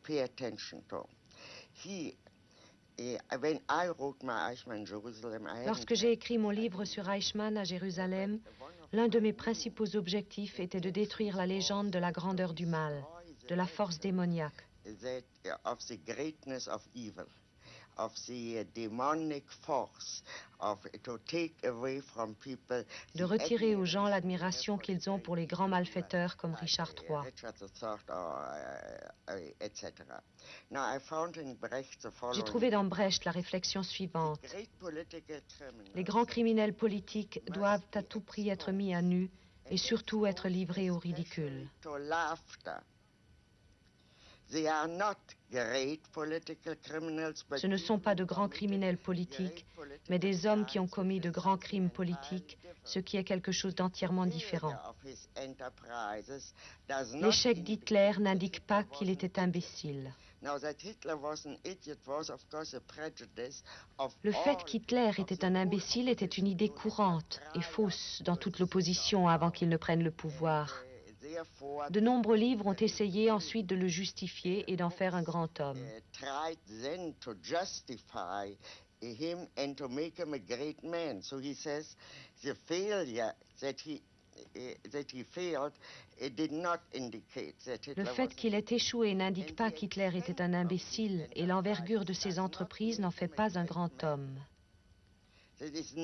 pay attention to. Lorsque j'ai écrit mon livre sur Eichmann à Jérusalem, l'un de mes principaux objectifs était de détruire la légende de la grandeur du mal, de la force démoniaque. De retirer aux gens l'admiration qu'ils ont pour les grands malfaiteurs comme Richard III. J'ai trouvé dans Brecht la réflexion suivante. Les grands criminels politiques doivent à tout prix être mis à nu et surtout être livrés au ridicule. Ce ne sont pas de grands criminels politiques, mais des hommes qui ont commis de grands crimes politiques, ce qui est quelque chose d'entièrement différent. L'échec d'Hitler n'indique pas qu'il était imbécile. Le fait qu'Hitler était un imbécile était une idée courante et fausse dans toute l'opposition avant qu'il ne prenne le pouvoir. De nombreux livres ont essayé ensuite de le justifier et d'en faire un grand homme. Le fait qu'il ait échoué n'indique pas qu'Hitler était un imbécile et l'envergure de ses entreprises n'en fait pas un grand homme. Ce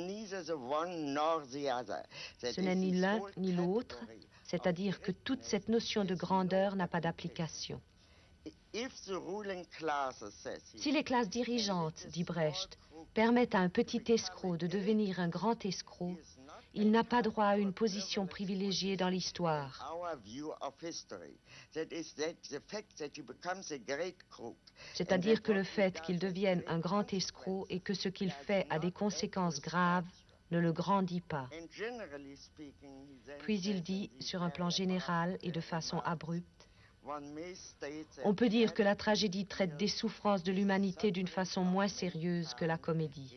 n'est ni l'un ni l'autre, c'est-à-dire que toute cette notion de grandeur n'a pas d'application. Si les classes dirigeantes, dit Brecht, permettent à un petit escroc de devenir un grand escroc, il n'a pas droit à une position privilégiée dans l'histoire. C'est-à-dire que le fait qu'il devienne un grand escroc et que ce qu'il fait a des conséquences graves ne le grandit pas. Puis il dit, sur un plan général et de façon abrupte, on peut dire que la tragédie traite des souffrances de l'humanité d'une façon moins sérieuse que la comédie.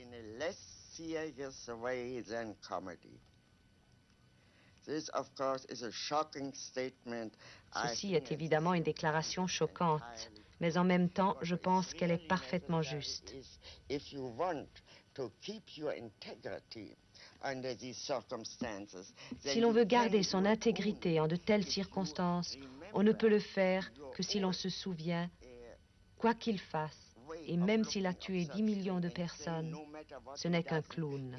Ceci est évidemment une déclaration choquante, mais en même temps, je pense qu'elle est parfaitement juste. Si l'on veut garder son intégrité en de telles circonstances, on ne peut le faire que si l'on se souvient, quoi qu'il fasse, et même s'il a tué 10 millions de personnes, ce n'est qu'un clown.